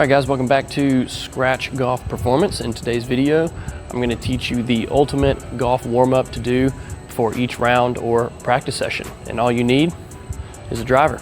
Alright guys, welcome back to Scratch Golf Performance. In today's video, I'm going to teach you the ultimate golf warm-up to do for each round or practice session. And all you need is a driver.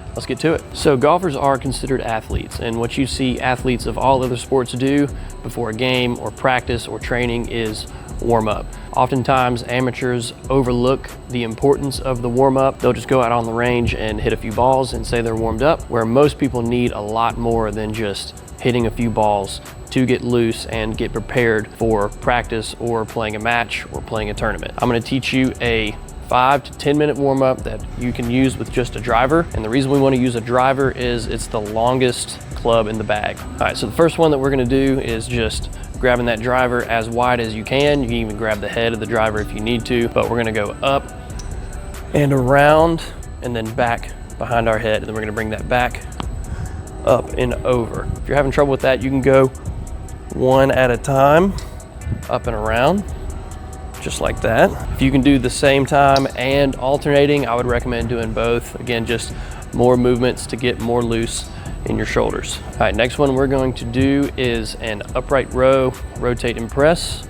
Let's get to it. So golfers are considered athletes, and what you see athletes of all other sports do before a game or practice or training is warm up. Oftentimes amateurs overlook the importance of the warm up. They'll just go out on the range and hit a few balls and say they're warmed up, where most people need a lot more than just hitting a few balls to get loose and get prepared for practice or playing a match or playing a tournament. I'm going to teach you a 5 to 10 minute warm up that you can use with just a driver. And the reason we want to use a driver is it's the longest club in the bag. All right, so the first one that we're going to do is just grabbing that driver as wide as you can. You can even grab the head of the driver if you need to, but we're going to go up and around and then back behind our head. And then we're going to bring that back up and over. If you're having trouble with that, you can go one at a time, up and around, just like that. If you can do the same time and alternating, I would recommend doing both. Again, just more movements to get more loose in your shoulders. All right, next one we're going to do is an upright row, rotate and press,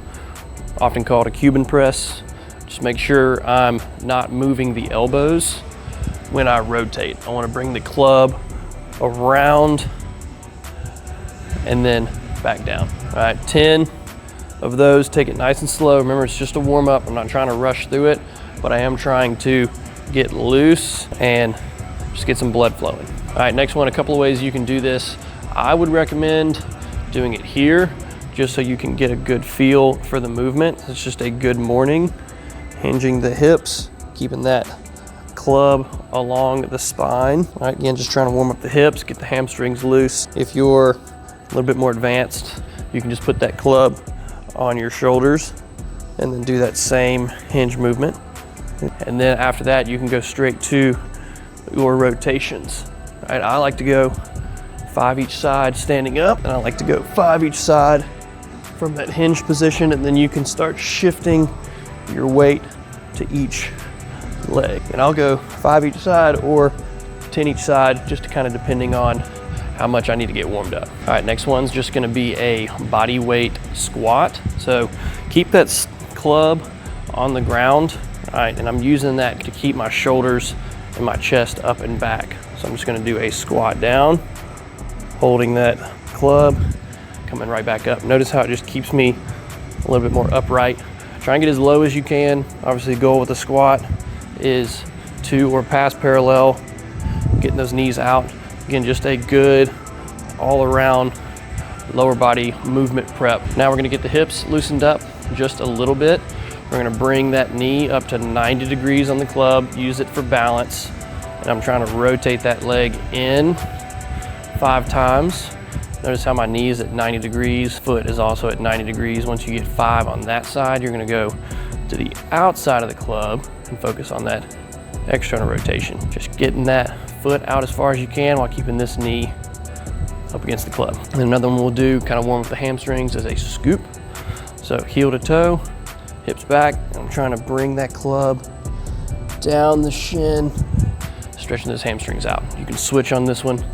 often called a Cuban press. Just make sure I'm not moving the elbows when I rotate. I want to bring the club around and then back down. All right, 10 of those. Take it nice and slow. Remember, it's just a warm up. I'm not trying to rush through it, but I am trying to get loose and just get some blood flowing. All right, next one, a couple of ways you can do this. I would recommend doing it here just so you can get a good feel for the movement. It's just a good morning, hinging the hips, keeping that club along the spine. All right, again, just trying to warm up the hips, get the hamstrings loose. If you're a little bit more advanced, you can just put that club on your shoulders and then do that same hinge movement. And then after that, you can go straight to your rotations. All right, I like to go 5 each side standing up, and I like to go 5 each side from that hinge position, and then you can start shifting your weight to each leg. And I'll go 5 each side or 10 each side, just kind of depending on how much I need to get warmed up. All right, next one's just gonna be a body weight squat. So keep that club on the ground, all right, and I'm using that to keep my shoulders and my chest up and back. So I'm just gonna do a squat down, holding that club, coming right back up. Notice how it just keeps me a little bit more upright. Try and get as low as you can. Obviously, the goal with the squat is to or past parallel, getting those knees out. Again, just a good all around lower body movement prep. Now we're gonna get the hips loosened up just a little bit. We're gonna bring that knee up to 90 degrees on the club, use it for balance. And I'm trying to rotate that leg in 5 times. Notice how my knee is at 90 degrees, foot is also at 90 degrees. Once you get 5 on that side, you're gonna go to the outside of the club and focus on that external rotation. Just getting that foot out as far as you can while keeping this knee up against the club. And another one we'll do, kind of warm up the hamstrings, is a scoop. So heel to toe, hips back, and I'm trying to bring that club down the shin, stretching those hamstrings out. You can switch on this one,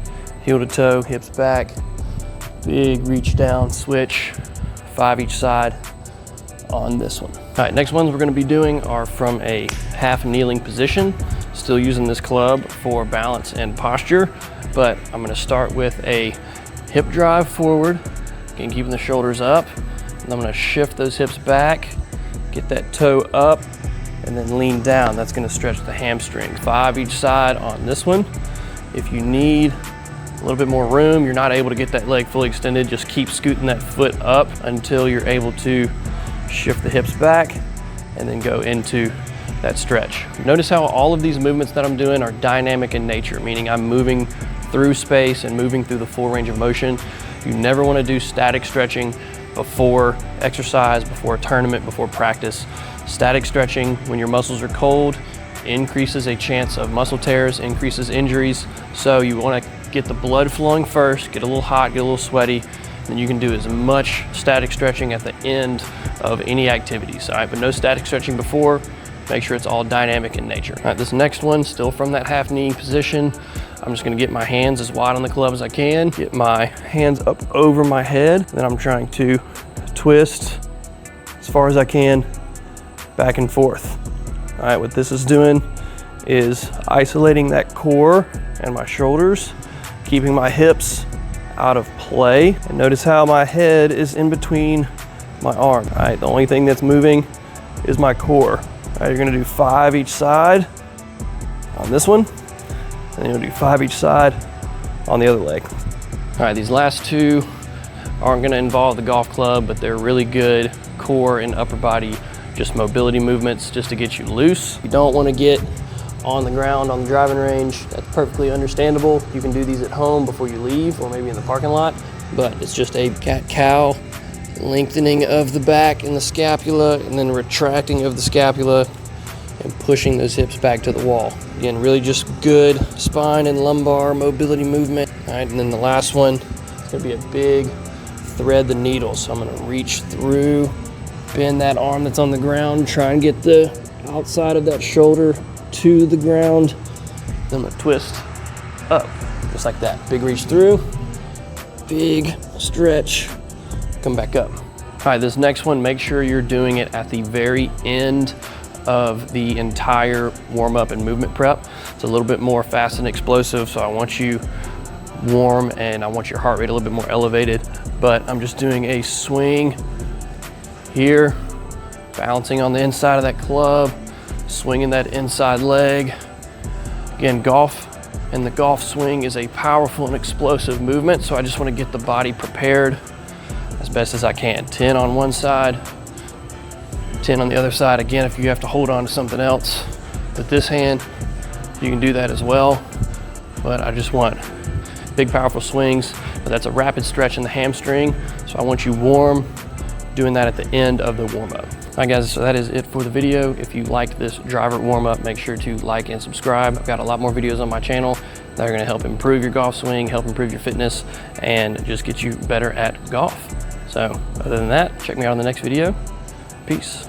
heel to toe, hips back, big reach down, switch, 5 each side on this one. All right, next ones we're gonna be doing are from a half kneeling position, still using this club for balance and posture, but I'm gonna start with a hip drive forward, again, keeping the shoulders up, and I'm gonna shift those hips back, get that toe up, and then lean down. That's gonna stretch the hamstrings. 5 each side on this one. If you need a little bit more room, you're not able to get that leg fully extended, just keep scooting that foot up until you're able to shift the hips back and then go into that stretch. Notice how all of these movements that I'm doing are dynamic in nature, meaning I'm moving through space and moving through the full range of motion. You never wanna do static stretching before exercise, before a tournament, before practice. Static stretching, when your muscles are cold, increases a chance of muscle tears, increases injuries. So you wanna get the blood flowing first, get a little hot, get a little sweaty, then you can do as much static stretching at the end of any activities. All right, but no static stretching before. Make sure it's all dynamic in nature. All right, this next one, still from that half knee position. I'm just gonna get my hands as wide on the club as I can, get my hands up over my head, then I'm trying to twist as far as I can, back and forth. All right, what this is doing is isolating that core and my shoulders, keeping my hips out of play. And notice how my head is in between my arm. All right, the only thing that's moving is my core. All right, you're gonna do 5 each side on this one, and you'll do 5 each side on the other leg. All right, these last 2 aren't gonna involve the golf club, but they're really good core and upper body, just mobility movements just to get you loose. You don't wanna get on the ground on the driving range. That's perfectly understandable. You can do these at home before you leave or maybe in the parking lot, but it's just a cat-cow, lengthening of the back and the scapula, and then retracting of the scapula and pushing those hips back to the wall. Again, really just good spine and lumbar mobility movement. All right, and then the last one is gonna be a big thread the needle. So I'm gonna reach through, bend that arm that's on the ground, try and get the outside of that shoulder to the ground. Then I'm gonna twist up, just like that. Big reach through, big stretch, come back up. All right, this next one, make sure you're doing it at the very end of the entire warm-up and movement prep. It's a little bit more fast and explosive, so I want you warm and I want your heart rate a little bit more elevated, but I'm just doing a swing here, balancing on the inside of that club, swinging that inside leg. Again, golf and the golf swing is a powerful and explosive movement, so I just want to get the body prepared as best as I can. 10 on one side, 10 on the other side. Again, if you have to hold on to something else with this hand, you can do that as well, but I just want big powerful swings. But that's a rapid stretch in the hamstring, so I want you warm, doing that at the end of the warm-up. All right guys, so that is it for the video. If you liked this driver warm-up, make sure to like and subscribe. I've got a lot more videos on my channel that are gonna help improve your golf swing, help improve your fitness, and just get you better at golf. So other than that, check me out on the next video. Peace.